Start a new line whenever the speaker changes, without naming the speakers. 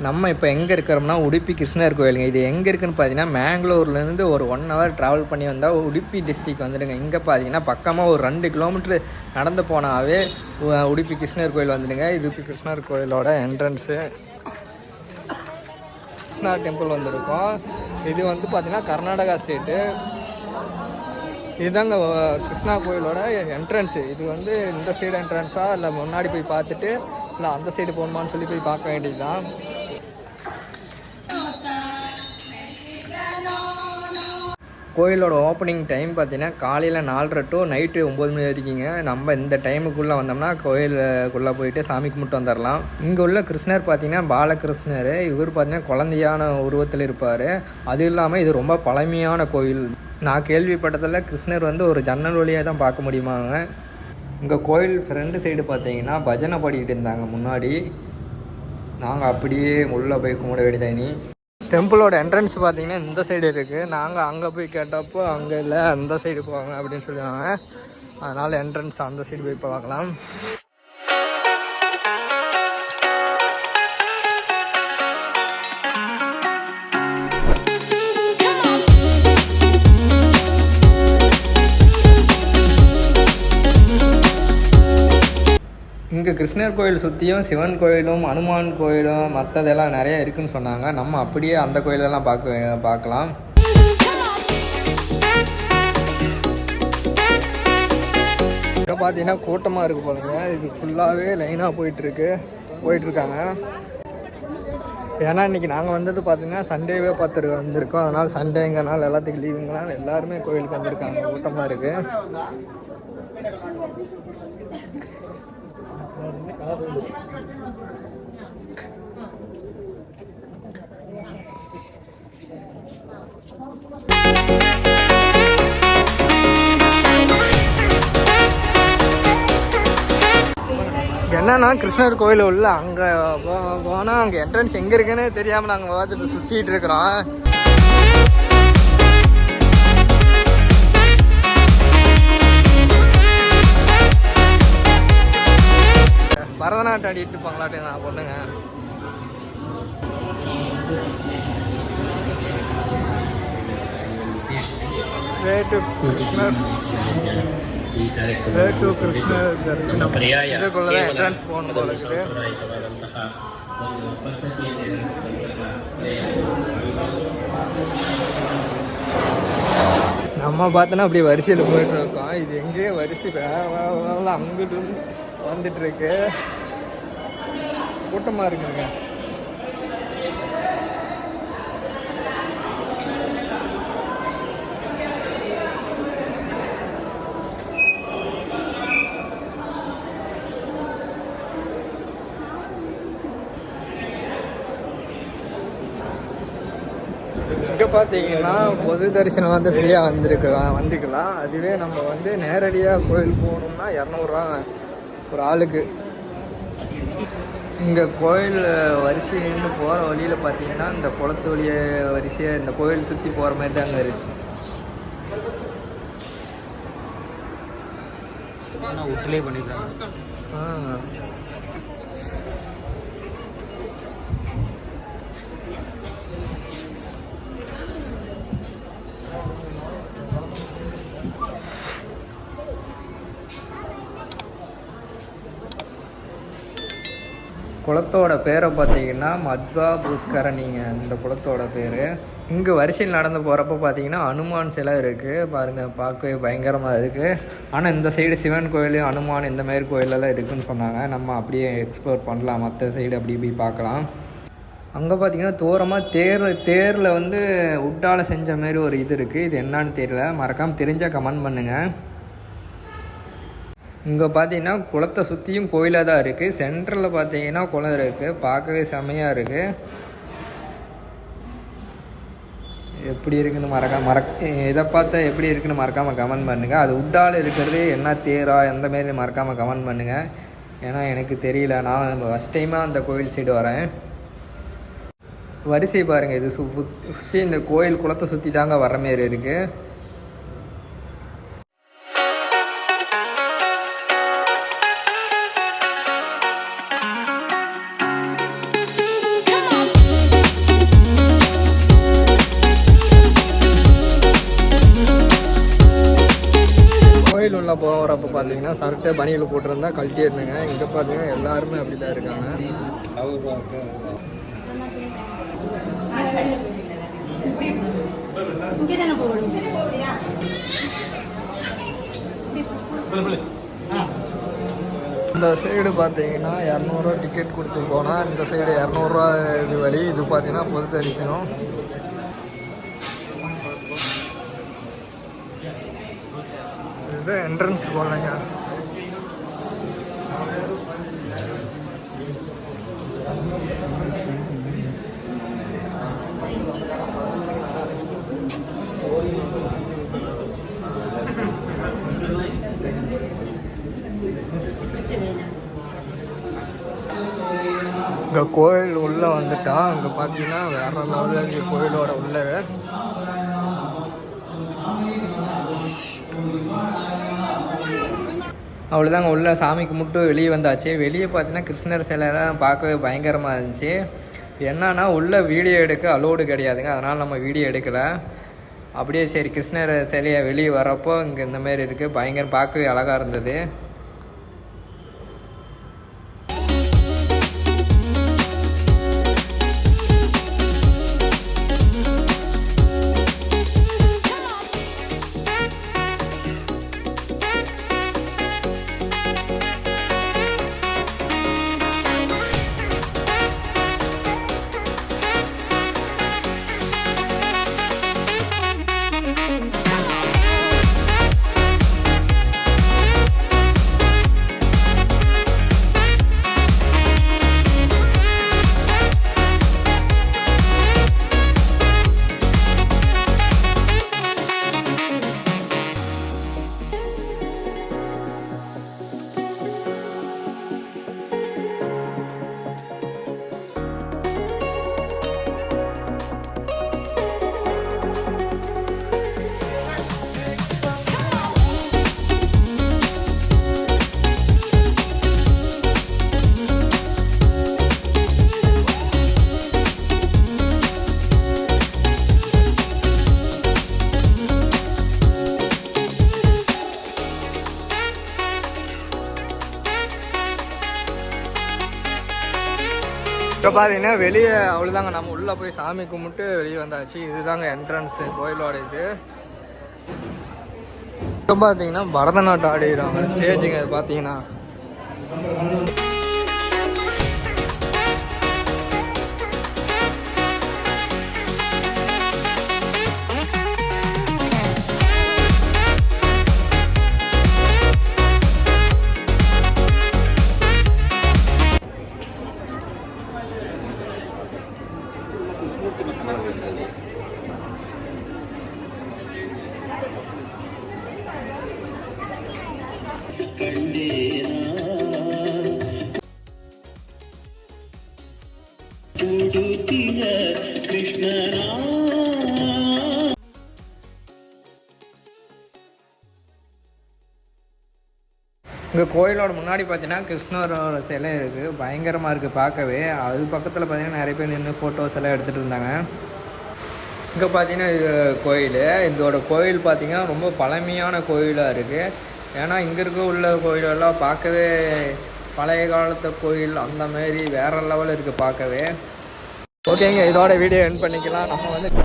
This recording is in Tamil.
நம்ம இப்போ எங்கே இருக்கிறோம்னா உடுப்பி கிருஷ்ணர் கோயிலுங்க. இது எங்கே இருக்குதுன்னு பார்த்தீங்கன்னா மேங்களூர்லேருந்து ஒரு 1 hour ட்ராவல் பண்ணி வந்தால் உடுப்பி டிஸ்ட்ரிக் வந்துடுங்க. இங்கே பார்த்தீங்கன்னா பக்கமாக ஒரு 2 கிலோமீட்ரு நடந்து போனாவே உடுப்பி கிருஷ்ணர் கோயில் வந்துடுங்க. இது கிருஷ்ணர் கோயிலோட என்ட்ரன்ஸு. கிருஷ்ணா டெம்பிள் வந்திருக்கோம். இது வந்து பார்த்திங்கன்னா கர்நாடகா ஸ்டேட்டு. இதுதாங்க கிருஷ்ணா கோயிலோட என்ட்ரன்ஸு. இது வந்து இந்த சைடு என்ட்ரன்ஸா இல்லை முன்னாடி போய் பார்த்துட்டு இல்லை அந்த சைடு போகணுமான்னு சொல்லி போய் பார்க்க வேண்டியது தான். கோயிலோட ஓப்பனிங் டைம் பார்த்தீங்கன்னா காலையில் 4:30 to நைட்டு 9 மணி வரைக்குங்க. நம்ம இந்த டைமுக்குள்ளே வந்தோம்னா கோயிலுக்குள்ளே போயிட்டு சாமி கும்பிட்டு வந்துடலாம். இங்கே உள்ள கிருஷ்ணர் பார்த்தீங்கன்னா பாலகிருஷ்ணர். இவர் பார்த்தீங்கன்னா குழந்தையான உருவத்தில் இருப்பார். அது இல்லாமல் இது ரொம்ப பழமையான கோயில். நான் கேள்விப்பட்டதில் கிருஷ்ணர் வந்து ஒரு ஜன்னல் வழியாக தான் பார்க்க முடியுமாங்க. இங்கே கோயில் ஃப்ரெண்டு சைடு பார்த்தீங்கன்னா பஜனை பாடிக்கிட்டு இருந்தாங்க முன்னாடி. நாங்கள் அப்படியே உள்ளே போய் கும்பிட வேண்டியதானி. டெம்பிளோட என்ட்ரன்ஸ் பார்த்தீங்கன்னா இந்த சைடு இருக்குது. நாங்கள் அங்கே போய் கேட்டப்போ அங்கே இல்லை அந்த சைடு போவாங்க அப்படின்னு சொல்லுவாங்க. அதனால் என்ட்ரன்ஸ் அந்த சைடு போய் பார்க்கலாம். இங்கே கிருஷ்ணர் கோயில் சுற்றியும் சிவன் கோயிலும் அனுமான் கோயிலும் மற்றதெல்லாம் நிறைய இருக்குதுன்னு சொன்னாங்க. நம்ம அப்படியே அந்த கோயிலெல்லாம் பார்க்கலாம். இங்கே பார்த்தீங்கன்னா கூட்டமாக இருக்குது பாருங்க. இது ஃபுல்லாகவே லைனாக போயிட்டுருக்காங்க. ஏன்னா இன்றைக்கி நாங்கள் வந்தது பார்த்திங்கன்னா சண்டேவே பார்த்துட்டு வந்திருக்கோம். அதனால் சண்டேங்கனால எல்லாத்துக்கும் லீவுங்கனால எல்லாருமே கோயிலுக்கு வந்திருக்காங்க. கூட்டமாக இருக்குது. என்னன்னா கிருஷ்ணர் கோயில் உள்ள அங்கே போனால் அங்கே என்ட்ரன்ஸ் எங்கே இருக்குன்னு தெரியாமல் நாங்கள் பார்த்துட்டு சுற்றிட்டு இருக்கிறோம். பரதநாட்டம் ஆடிட்டு இருப்பாங்களாட்டே நான் பொண்ணுங்க. கிருஷ்ணர் தரிசனம் இதுக்குள்ளதான் என்ட்ரன்ஸ் போகணும் போல இருக்குது. நம்ம பார்த்தோன்னா அப்படியே வரிசையில் போயிட்டு இருக்கோம். இது எங்கேயே வரிசை வேலை அங்கிட்டு வந்துட்டு இருக்கு. கூட்டமாக இருக்குங்க. இங்கே பார்த்தீங்கன்னா பொது தரிசனம் வந்து ஃப்ரீயாக வந்துக்கலாம். அதுவே நம்ம வந்து நேரடியாக கோயில் போகணும்னா 200 ரூபா ஒரு ஆளுக்கு. இங்கே கோயில் வரிசைன்னு போகிற வழியில் பார்த்தீங்கன்னா இந்த குளத்து வழியை வரிசையாக இந்த கோயில் சுற்றி போகிற மாதிரி தாங்க இருக்குது. விட்டுலே பண்ணிக்கிறாங்க. குளத்தோட பேரை பார்த்தீங்கன்னா மத்வா புஷ்கரணிங்க இந்த குளத்தோட பேர். இங்கே வரிசையில் நடந்து போகிறப்ப பார்த்தீங்கன்னா அனுமான் சிலை இருக்குது பாருங்கள். பார்க்கவே பயங்கரமாக இருக்குது. ஆனால் இந்த சைடு சிவன் கோயில் அனுமான் இந்த மாதிரி கோயிலெல்லாம் இருக்குதுன்னு சொன்னாங்க. நம்ம அப்படியே எக்ஸ்ப்ளோர் பண்ணலாம். மற்ற சைடு அப்படி போய் பார்க்கலாம். அங்கே பார்த்தீங்கன்னா தூரமாக தேரில் வந்து உட்டால் செஞ்ச மாதிரி ஒரு இது இருக்குது. இது என்னான்னு தெரியல. மறக்காமல் தெரிஞ்சால் கமெண்ட் பண்ணுங்கள். இங்கே பார்த்தீங்கன்னா குளத்தை சுற்றியும் கோயிலாக தான் இருக்குது. சென்டரில் பார்த்தீங்கன்னா குளம் இருக்குது. பார்க்கவே செம்மையாக இருக்குது. எப்படி இருக்குன்னு இதை பார்த்தா எப்படி இருக்குன்னு மறக்காமல் கமெண்ட் பண்ணுங்கள். அது உட்டால் இருக்கிறது என்ன தேரா எந்த மாரி மறக்காமல் கமெண்ட் பண்ணுங்கள். ஏன்னா எனக்கு தெரியல. நான் ஃபஸ்ட் டைமாக அந்த கோயில் சைடு வரேன். வரிசை பாருங்கள். இது சுற்றி இந்த கோயில் குளத்தை சுற்றி தாங்க வர மாரி இருக்குது. போகிறப்ப பார்த்தீங்கன்னா சர்ட்டை பனியில் போட்டிருந்தா கழட்டி இருந்தேங்க. இங்கே பார்த்தீங்கன்னா எல்லாருமே அப்படி தான் இருக்காங்க. இந்த சைடு பார்த்தீங்கன்னா 200 டிக்கெட் கொடுத்து போனால் இந்த சைடு 200 இது வழி. இது பார்த்தீங்கன்னா பொது தரிசனம். இது என்ட்ரன்ஸ் போகலைங்க. இங்கே கோயில் உள்ளே வந்துட்டா அங்கே பார்த்தீங்கன்னா வேற லெவலில் இருக்குது கோயிலோட உள்ளவே. அவ்வளோதாங்க, உள்ளே சாமி கும்பிட்டு வெளியே வந்தாச்சு. வெளியே பார்த்தீங்கன்னா கிருஷ்ணர் சிலையெல்லாம் பார்க்கவே பயங்கரமாக இருந்துச்சு. என்னன்னா உள்ளே வீடியோ எடுக்க அலோடு கிடையாதுங்க, அதனால் நம்ம வீடியோ எடுக்கலை. அப்படியே சரி கிருஷ்ணர் சிலையை வெளியே வரப்போ இங்கே இந்தமாரி இருக்குது, பயங்கரம் பார்க்கவே அழகாக இருந்தது. இப்போ பார்த்தீங்கன்னா வெளியே அவ்வளோதாங்க, நம்ம உள்ளே போய் சாமி கும்பிட்டு வெளியே வந்தாச்சு. இதுதாங்க என்ட்ரன்ஸு கோயிலோட இது. இப்போ பார்த்தீங்கன்னா பரதநாட்டம் ஆடிடுறாங்க ஸ்டேஜுங்க. அது பார்த்தீங்கன்னா இங்கே கோயிலோட முன்னாடி பார்த்தீங்கன்னா கிருஷ்ணரோட சிலை இருக்குது, பயங்கரமாக இருக்குது பார்க்கவே. அது பக்கத்தில் பார்த்தீங்கன்னா நிறைய பேர் நின்று ஃபோட்டோஸ் எல்லாம் எடுத்துகிட்டு இருந்தாங்க. இங்கே பார்த்தீங்கன்னா இது கோயில். இதோட கோயில் பார்த்தீங்கன்னா ரொம்ப பழமையான கோயிலாக இருக்குது. ஏன்னா இங்கே இருக்க உள்ள கோயிலெல்லாம் பார்க்கவே பழைய காலத்து கோயில் அந்த மாதிரி வேறு லெவலில் இருக்குது பார்க்கவே. ஓகேங்க, இதோட வீடியோ எண்ட் பண்ணிக்கலாம். நம்ம வந்து